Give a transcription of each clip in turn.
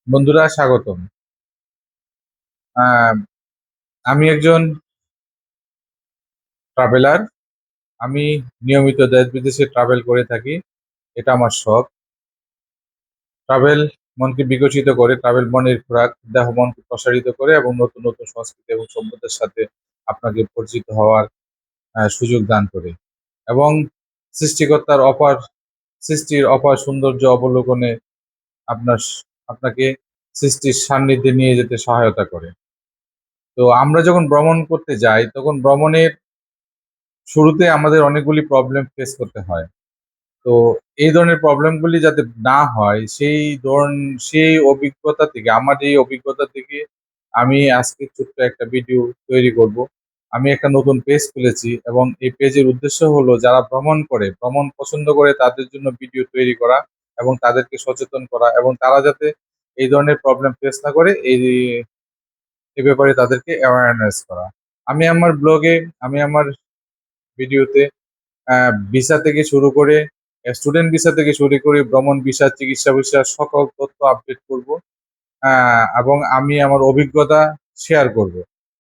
বন্ধুরা স্বাগতম। আহ, আমি একজন ট্রাভেলার। আমি নিয়মিত দেশ বিদেশে ট্রাভেল করে থাকি। এটা আমার শখ। ট্রাভেল মনকে বিকশিত করে, ট্রাভেল মনের খোরাক, দেহ মনকে প্রসারিত করে এবং নতুন নতুন সংস্কৃতি এবং সভ্যতার সাথে আপনাকে পরিচিত হওয়ার সুযোগ দান করে এবং সৃষ্টিকর্তার অপার সৃষ্টির অপার সৌন্দর্য অবলোকনে আপনার আপনাকে সৃষ্টির সান্নিধ্যে নিয়ে যেতে সহায়তা করে। তো আমরা যখন ভ্রমণ করতে যাই তখন ভ্রমণের শুরুতে আমাদের অনেকগুলি প্রবলেম ফেস করতে হয়। তো এই ধরনের প্রবলেমগুলি যাতে না হয় সেই অভিজ্ঞতা থেকে, আমার এই অভিজ্ঞতা থেকে আমি আজকে ছোট্ট একটা ভিডিও তৈরি করব। আমি একটা নতুন পেজ খুলেছি এবং এই পেজের উদ্দেশ্য হলো যারা ভ্রমণ করে, ভ্রমণ পছন্দ করে তাদের জন্য ভিডিও তৈরি করা এবং তাদেরকে সচেতন করা এবং তারা যাতে এই ধরনের প্রবলেম ফেস না করে এই ব্যাপারে তাদেরকে অ্যাওয়ারনেস করা। আমি আমার ব্লগে, আমি আমার ভিডিওতে ভিসা থেকে শুরু করে, স্টুডেন্ট ভিসা থেকে শুরু করে ভ্রমণ ভিসা, চিকিৎসা ভিসা সকল তথ্য আপডেট করব এবং আমি আমার অভিজ্ঞতা শেয়ার করব,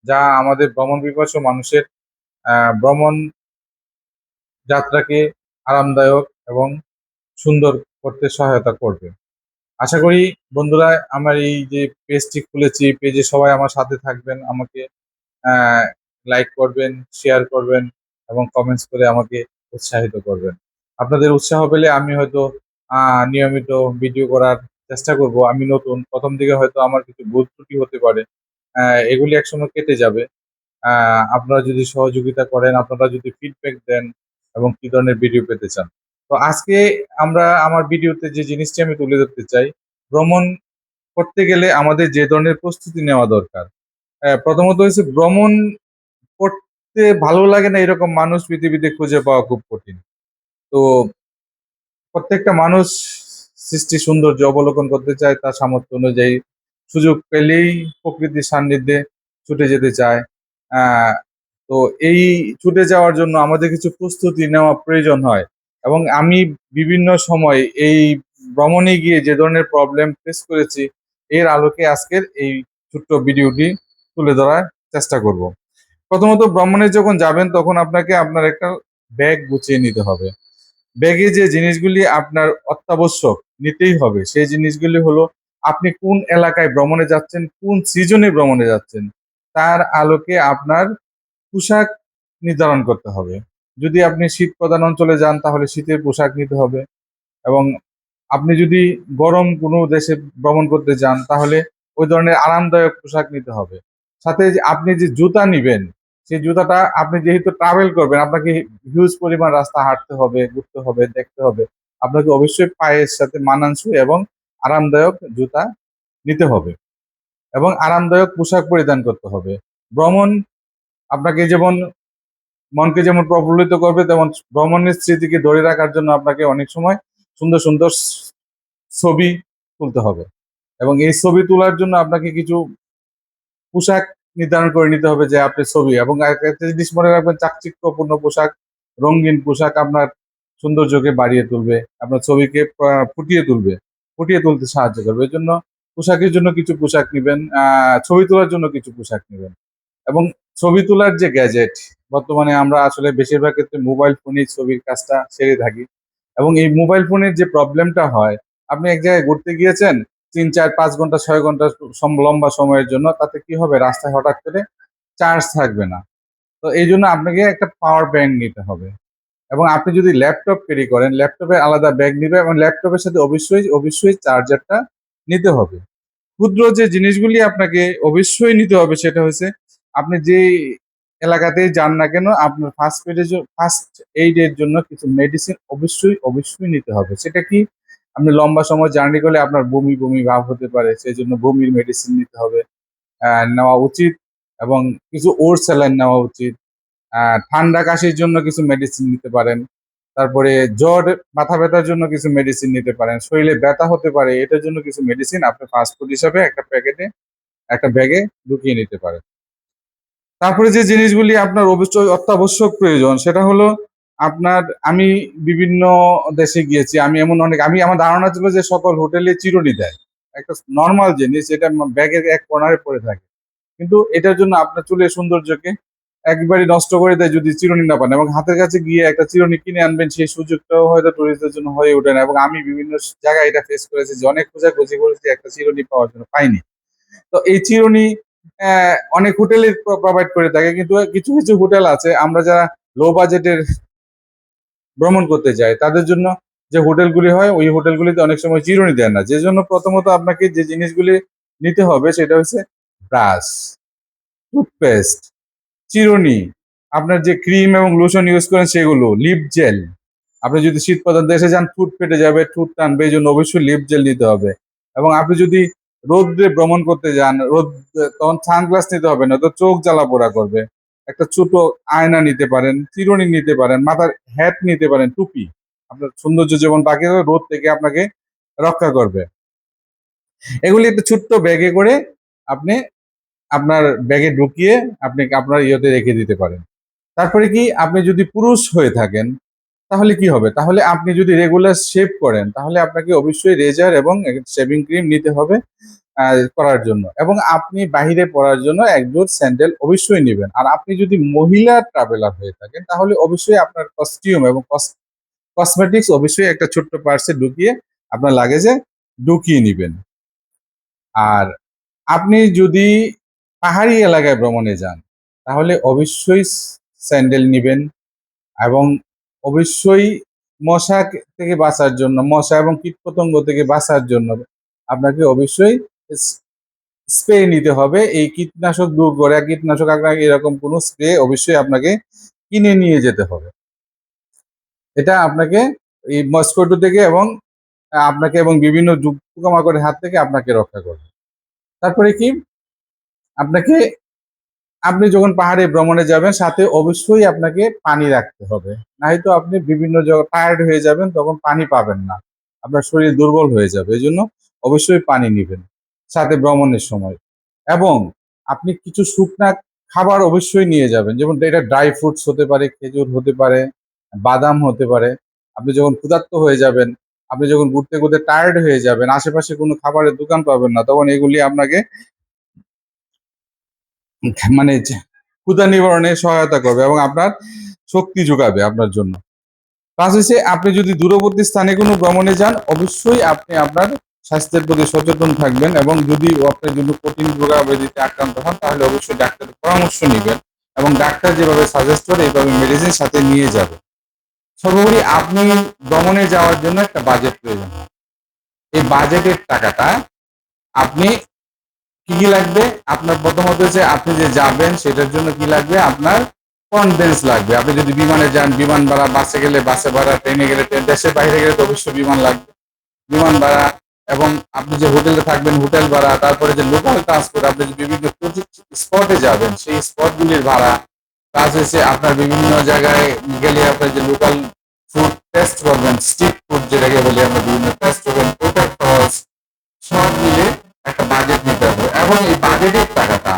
যা আমাদের ভ্রমণ পিপাসু মানুষের ভ্রমণ যাত্রাকে আরামদায়ক এবং সুন্দর করতে সহায়তা করবে। আশা করি বন্ধুরা আমার এই যে পেজটি খুলেছি, পেজে সবাই আমার সাথে থাকবেন, আমাকে লাইক করবেন, শেয়ার করবেন এবং কমেন্টস করে আমাকে উৎসাহিত করবেন। আপনাদের উৎসাহ পেলে আমি হয়তো নিয়মিত ভিডিও করার চেষ্টা করব। আমি নতুন, প্রথম দিকে হয়তো আমার কিছু ভুল ত্রুটি হতে পারে, এগুলি একসময় কেটে যাবে। আপনারা যদি সহযোগিতা করেন, আপনারা যদি ফিডব্যাক দেন এবং কি ধরনের ভিডিও পেতে চান। তো আজকে আমার ভিডিওতে যে জিনিসটি আমি তুলে ধরতে চাই, ভ্রমণ করতে গেলে আমাদের যে ধরনের প্রস্তুতি নেওয়া দরকার। প্রথমত হচ্ছে ভ্রমণ করতে ভালো লাগে না এরকম মানুষ পৃথিবীতে খুঁজে পাওয়া খুব কঠিন। তো প্রত্যেকটা মানুষ সৃষ্টি সৌন্দর্য অবলোকন করতে চায়, তার সামর্থ্য অনুযায়ী সুযোগ পেলেই প্রকৃতির সান্নিধ্যে ছুটে যেতে চায়। আহ তো এই ছুটে যাওয়ার জন্য আমাদের কিছু প্রস্তুতি নেওয়া প্রয়োজন হয় এবং আমি বিভিন্ন সময় এই ভ্রমণে গিয়ে যে ধরনের প্রবলেম ফেস করেছি, এর আলোকে আজকের এই ছোট্ট ভিডিওটি তুলে ধরার চেষ্টা করব। প্রথমত ভ্রমণে যখন যাবেন তখন আপনাকে আপনার একটা ব্যাগ গুছিয়ে নিতে হবে। ব্যাগে যে জিনিসগুলি আপনার অত্যাবশ্যক নিতেই হবে, সেই জিনিসগুলি হলো আপনি কোন এলাকায় ভ্রমণে যাচ্ছেন, কোন সিজনে ভ্রমণে যাচ্ছেন, তার আলোকে আপনার পোশাক নির্ধারণ করতে হবে। যদি আপনি শীত প্রধান অঞ্চলে যান তাহলে শীতের পোশাক নিতে হবে এবং আপনি যদি গরম কোনো দেশে ভ্রমণ করতে যান তাহলে ওই ধরনের আরামদায়ক পোশাক নিতে হবে। সাথে যে আপনি যে জুতা নিবেন, সেই জুতাটা, আপনি যেহেতু ট্রাভেল করবেন আপনাকে হিউজ পরিমাণ রাস্তা হাঁটতে হবে, ঘুরতে হবে, দেখতে হবে, আপনাকে অবশ্যই পায়ের সাথে মানানসই এবং আরামদায়ক জুতা নিতে হবে এবং আরামদায়ক পোশাক পরিধান করতে হবে। ভ্রমণ আপনাকে যেমন মনকে যেমন প্রফুল্লিত করবে, তেমন ভ্রমণের স্মৃতিকে ধরে রাখার জন্য আপনাকে অনেক সময় সুন্দর সুন্দর ছবি তুলতে হবে এবং এই ছবি তোলার জন্য আপনাকে কিছু পোশাক নির্ধারণ করে নিতে হবে যে আপনি ছবি, এবং একটা জিনিস মনে রাখবেন, চাকচিক্যপূর্ণ পোশাক, রঙিন পোশাক আপনার সৌন্দর্যকে বাড়িয়ে তুলবে, আপনার ছবিকে ফুটিয়ে তুলতে সাহায্য করবে। এই জন্য পোশাকের জন্য কিছু পোশাক নেবেন, ছবি তোলার জন্য কিছু পোশাক নেবেন এবং ছবি তোলার যে গ্যাজেট, বর্তমানে আমরা আসলে বেশিরভাগ ক্ষেত্রে মোবাইল ফোনেই ছবির কাজটা সেরে থাকি এবং এই মোবাইল ফোনের যে প্রবলেমটা হয়, আপনি এক জায়গায় ঘুরতে গিয়েছেন 3, 4, 5 ঘন্টা 6 ঘন্টা লম্বা সময়ের জন্য, তাতে কি হবে, রাস্তায় হঠাৎ করে চার্জ থাকবে না। তো এই জন্য আপনাকে একটা পাওয়ার ব্যাংক নিতে হবে এবং আপনি যদি ল্যাপটপ ক্যারি করেন, ল্যাপটপে আলাদা ব্যাগ নিবে এবং ল্যাপটপের সাথে অবশ্যই অবশ্যই চার্জারটা নিতে হবে। ক্ষুদ্র যে জিনিসগুলি আপনাকে অবশ্যই নিতে হবে সেটা হচ্ছে, আপনি যে এলাকাতেই যান না কেন আপনার ফার্স্ট এইডের জন্য কিছু মেডিসিন অবশ্যই অবশ্যই নিতে হবে। সেটা কি, আপনি লম্বা সময় জার্নি করলে আপনার বমি বমি ভাব হতে পারে, সেই জন্য বমির মেডিসিন নিতে হবে, নেওয়া উচিত এবং কিছু ওর স্যালাইন নেওয়া উচিত। ঠান্ডা কাশির জন্য কিছু মেডিসিন নিতে পারেন, তারপরে জ্বর মাথা ব্যথার জন্য কিছু মেডিসিন নিতে পারেন, শরীরে ব্যথা হতে পারে এটার জন্য কিছু মেডিসিন আপনি ফাস্টফুড হিসাবে একটা প্যাকেটে, একটা ব্যাগে ঢুকিয়ে নিতে পারেন। তারপরে যে জিনিসগুলি আপনার অবশ্যই অত্যাবশ্যক প্রয়োজন সেটা হলো আপনার, আমি বিভিন্ন দেশে গিয়েছি, আমি আমার ধারণা ছিল যে সকল হোটেলে চিরুনি দেয় একটা নর্মাল জিনিস, এটা ব্যাগের এক কর্নারে পড়ে থাকে, কিন্তু এটার জন্য আপনার চুলের সৌন্দর্যকে একবারে নষ্ট করে দেয় যদি চিরুনি না পান। এবং হাতের কাছে গিয়ে একটা চিরুনি কিনে আনবেন, সেই সুযোগটাও হয়তো টুরিস্টদের জন্য হয়ে ওঠে না। এবং আমি বিভিন্ন জায়গায় এটা ফেস করেছি যে অনেক খোঁজাখুঁজি করেছি, একটা চিরুনি পাওয়ার জন্য পাইনি। তো এই চিরুনি অনেক হোটেলে প্রোভাইড করে থাকে, কিন্তু কিছু কিছু হোটেল আছে, আমরা যারা লো বাজেটের ভ্রমণ করতে যাই তাদের জন্য যে হোটেলগুলি হয়, ওই হোটেলগুলিতে অনেক সময় চিরুনি দেন না। যে জন্য প্রথমত আপনাকে যে জিনিসগুলি নিতে হবে সেটা হচ্ছে ব্রাশ, টুথপেস্ট, চিরুনি, আপনার যে ক্রিম এবং লোশন ইউজ করেন সেগুলো, লিপ জেল। আপনি যদি শীত প্রধান দেশে যান, ঠোঁট ফেটে যাবে, ঠোঁট টানবে, এই জন্য অবশ্যই লিপ জেল নিতে হবে। এবং আপনি যদি রোদ্রে ভ্রমণ করতে যান, তখন সানগ্লাস নিতে হবে, না তো চোখ জ্বালা পোড়া করবে। একটা ছোট আয়না নিতে পারেন, চিরুনি নিতে পারেন, মাথার হ্যাট নিতে পারেন, টুপি। আপনার সৌন্দর্য যেমন বাকি রোদ থেকে আপনাকে রক্ষা করবে। এগুলি একটা ছোট্ট ব্যাগে করে আপনি আপনার ব্যাগে ঢুকিয়ে আপনি আপনার ইয়েতে রেখে দিতে পারেন। তারপরে কি, আপনি যদি পুরুষ হয়ে থাকেন তাহলে কি হবে, তাহলে আপনি যদি রেগুলার শেভ করেন তাহলে আপনাকে অবশ্যই রেজার এবং শেভিং ক্রিম নিতে হবে করার জন্য। এবং আপনি বাহিরে পড়ার জন্য এক জোড় স্যান্ডেল অবশ্যই নেবেন। আর আপনি যদি মহিলা ট্রাভেলার হয়ে থাকেন তাহলে অবশ্যই আপনার কস্টিউম এবং কসমেটিক্স অবশ্যই একটা ছোট্ট পার্সে ঢুকিয়ে আপনার লাগেজে ঢুকিয়ে নেবেন। আর আপনি যদি পাহাড়ি এলাকায় ভ্রমণে যান তাহলে অবশ্যই স্যান্ডেল নিবেন। এবং অবশ্যই মশা থেকে বাঁচার জন্য, মশা এবং কীটপতঙ্গ থেকে বাঁচার জন্য আপনাকে অবশ্যই স্প্রে নিতে হবে। এই কীটনাশক দূর করে, কীটনাশক আপনাকে এরকম কোনো স্প্রে অবশ্যই আপনাকে কিনে নিয়ে যেতে হবে। এটা আপনাকে এই মস্কিটো থেকে এবং আপনাকে এবং বিভিন্ন পোকামাকড়ের হাত থেকে আপনাকে রক্ষা করবে। তারপরে কি, আপনাকে আপনি যখন পাহাড়ে ভ্রমণে যাবেন সাথে অবশ্যই আপনাকে পানি রাখতে হবে, নয়তো আপনি বিভিন্ন জায়গায় টায়ার্ড হয়ে যাবেন, তখন পানি পাবেন না, আপনার শরীর দুর্বল হয়ে যাবে। এই জন্য অবশ্যই পানি নেবেন সাথে ভ্রমণের সময়। এবং আপনি কিছু শুকনা খাবার অবশ্যই নিয়ে যাবেন, যেমন এটা ড্রাই ফ্রুটস হতে পারে, খেজুর হতে পারে, বাদাম হতে পারে। আপনি যখন ক্ষুধার্ত হয়ে যাবেন, আপনি যখন ঘুরতে ঘুরতে টায়ার্ড হয়ে যাবেন, আশেপাশে কোনো খাবারের দোকান পাবেন না, তখন এগুলি আপনাকে মানে ক্ষুধা নিবারণে সহায়তা করবে এবং আপনার শক্তি যোগাবে আপনার জন্য। প্লাস হচ্ছে, আপনি যদি দূরবর্তী স্থানে কোনো ভ্রমণে যান অবশ্যই আপনি আপনার স্বাস্থ্যের প্রতি সচেতন থাকবেন। এবং যদি আপনার জন্য কঠিন রোগাবলিতে আক্রান্ত হন তাহলে অবশ্যই ডাক্তারের পরামর্শ নেবেন, এবং ডাক্তার যেভাবে সাজেস্ট করে এইভাবে মেডিসিন সাথে নিয়ে যাবেন। সর্বোপরি আপনি ভ্রমণে যাওয়ার জন্য একটা বাজেট প্রয়োজন। এই বাজেটের টাকাটা আপনি কি কি লাগবে, আপনার প্রথমত যে আপনি যে যাবেন সেটার জন্য কি লাগবে, আপনার কনভেন্স লাগবে। আপনি যদি বিমানে যান বিমান ভাড়া, বাসে গেলে বাসে ভাড়া, ট্রেনে গেলে ট্রেন, দেশের বাইরে গেলে তো অবশ্যই বিমান লাগবে, বিমান ভাড়া। এবং আপনি যে হোটেলে থাকবেন হোটেল ভাড়া, তারপরে যে লোকাল ট্রান্সপোর্ট, আপনি যে বিভিন্ন স্পটে যাবেন সেই স্পটগুলির ভাড়া, প্লাস হচ্ছে আপনার বিভিন্ন জায়গায় গেলে আপনার যে লোকাল ফুড টেস্ট করবেন, স্ট্রিট ফুড যেটাকে বলি আমরা, বিভিন্ন টেস্ট করবেন, ওটার খরচ, সব মিলে একটা বাজেট নিতে হবে। এবং এই বাজেটের টাকাটা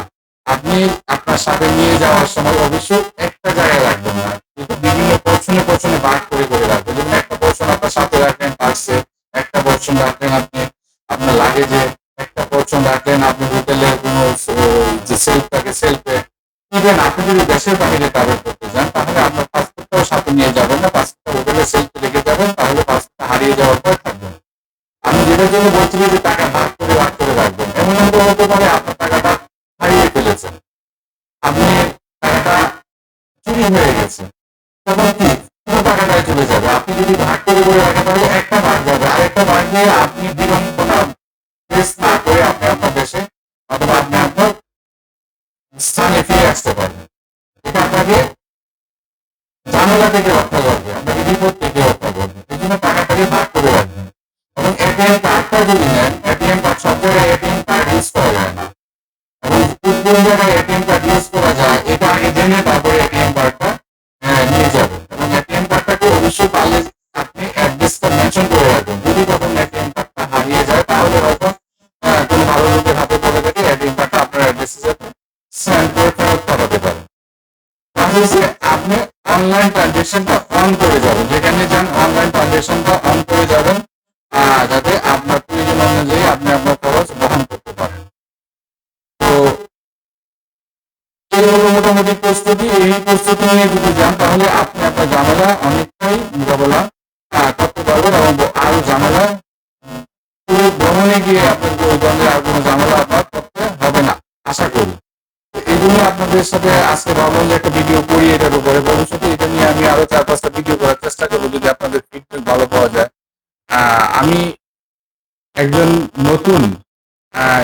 আপনি আপনার সাথে নিয়ে যাওয়ার সময় অবশ্যই একটা জায়গায় রাখবেন না, কিন্তু বিভিন্ন পোর্শনে পোর্শনে ভাগ করে করে রাখবেন। যেমন একটা পোর্শন আপনার সাথে রাখবেন পার্সে, একটা পোর্শন রাখলেন আপনি আপনার লাগেজে, একটা পোর্শন রাখলেন আপনি হোটেলে কোনো যে সেলফ থাকে সেলফে। ইভেন আপনি যদি দেশের বাইরে ট্রাভেল করতে যান তাহলে আপনার পাসপোর্টটাও সাথে নিয়ে যাবেন না, পাসপোর্টটা হোটেলে সেলফে রেখে যাবেন, তাহলে পাসপোর্টটা হারিয়ে যাওয়ার পর থাকবেন। আমি যেটার জন্য বলছিলাম যে টাকা ভাগ করে রাখবেন, এমন হতে পারে আপনার টাকাটা হারিয়ে ফেলেছেন, আপনি টাকাটা চুরি হয়ে গেছে, তখন কি পুরো টাকাটাই চলে যাবে। আপনি যদি ভাগ করে রাখেন তাহলে একটা ভাগ যাবে, আরেকটা ভাগ দিয়ে আপনি বিড়ম্বনা ফেস না করে আপনি আপনার দেশে অথবা আপনি আপনার স্থানে ফিরে আসতে পারবেন। এটা আপনাকে ঝামেলা থেকে রক্ষা করবে, আপনাকে বিপদ থেকে রক্ষা করবে। এই জন্য টাকাটাকে ভাগ করে রাখবেন। এবং এটিএম কার্ডটা যদি নেন, এটিএম কার্ড সব জায়গায় এটিএম কার্ড ইউজ করা যায় না, এবং কোন জায়গায় এটিএম কার্ড ইউজ করা যায় এটা আগে জেনে তারপরে এটিএম কার্ডটা নিয়ে যাবেন। এবং এটিএম কার্ডটাকে অবশ্যই পারলে আপনি অ্যাড্রেসটা মেনশন করে রাখবেন। যদি কখন এটিএম কার্ডটা হারিয়ে যায় তাহলে হয়তো কোনো ভালো লোকের হাতে পড়ে থেকে এটিএম কার্ডটা আপনার অ্যাড্রেসে যাতে সেন্ড করে ফেরত পাঠাতে পারেন। তাহলে আপনি অনলাইন ট্রানজেকশনটা অন করে যাবেন, যেখানে যান অনলাইন ট্রানজেকশনটা অন করে যাবেন, যাতে আপনার প্রয়োজন অনুযায়ী আপনি আপনার প্রস্তুতি নিয়ে যদি যান তাহলে আপনি আপনার ঝামেলা অনেকটাই মোকাবেলা করতে পারবেন এবং আরো ঝামেলা পুরো ভ্রমণে গিয়ে আপনাকে ওই ধরনের আর কোনো ঝামেলা আপনার করতে হবে না আশা করি। এই জন্য আপনাদের সাথে আজকে ভাবলাম যে একটা ভিডিও করি এটার উপরে। ভবিষ্যতে এটা নিয়ে আমি আরো 4-5টা ভিডিও করার চেষ্টা করবো যদি আপনাদের ফিডব্যাক ভালো পাওয়া যায়। আমি একজন নতুন আহ,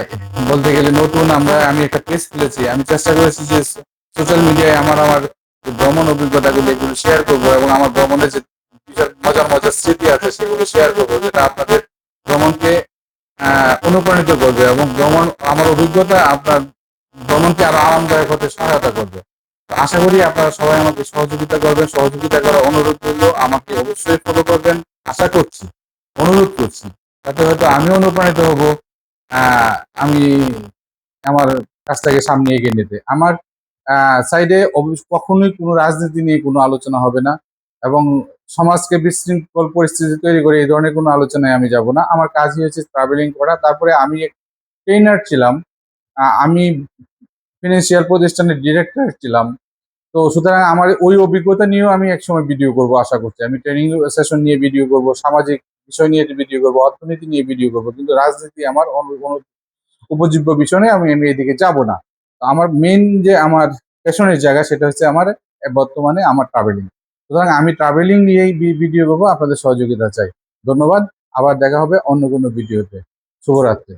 বলতে গেলে নতুন আমি একটা পেজ খুলেছি। আমি চেষ্টা করেছি যে সোশ্যাল মিডিয়ায় আমার আমার যে ভ্রমণ অভিজ্ঞতাগুলো এগুলো শেয়ার করবো এবং আমার ভ্রমণের যে বিশাল মজার মজার স্মৃতি আছে সেগুলো শেয়ার করবো, যেটা আপনাদের ভ্রমণকে অনুপ্রাণিত করবে এবং ভ্রমণ আমার অভিজ্ঞতা আপনার ভ্রমণকে আরো আরামদায়ক হতে সহায়তা করবে। তো আশা করি আপনারা সবাই আমাকে সহযোগিতা করবেন। সহযোগিতা করার অনুরোধ করলো, আমাকে অবশ্যই ফলো করবেন আশা করছি, অনুরোধ করছি। তাতে হয়তো আমিও অনুপ্রাণিত হব আমি আমার কাজটাকে সামনে এগিয়ে নিতে। আমার সাইডে কখনোই কোনো রাজনীতি নিয়ে কোনো আলোচনা হবে না এবং সমাজকে বিশৃঙ্খল পরিস্থিতি তৈরি করে এই ধরনের কোনো আলোচনায় আমি যাব না। আমার কাজই হচ্ছে ট্রাভেলিং করা। তারপরে আমি ট্রেনার ছিলাম, আমি ফিনান্সিয়াল প্রতিষ্ঠানের ডিরেক্টর ছিলাম। তো সুতরাং আমার ওই অভিজ্ঞতা নিয়েও আমি একসময় ভিডিও করব আশা করছি। আমি ট্রেনিং সেশন নিয়ে ভিডিও করব, সামাজিক বিষয় নিয়ে ভিডিও করব, অর্থনীতি নিয়ে ভিডিও করব, কিন্তু রাজনীতি আমার কোনো উপজীব্য বিষয় নেই, আমি এদিকে যাব না। তো আমার মেইন যে আমার পেশনের জায়গা সেটা হচ্ছে আমার বর্তমানে আমার ট্রাভেলিং। সুতরাং আমি ট্রাভেলিং নিয়েই ভিডিও করবো, আপনাদের সহযোগিতা চাই। ধন্যবাদ। আবার দেখা হবে অন্য কোনো ভিডিওতে। শুভরাত্রি।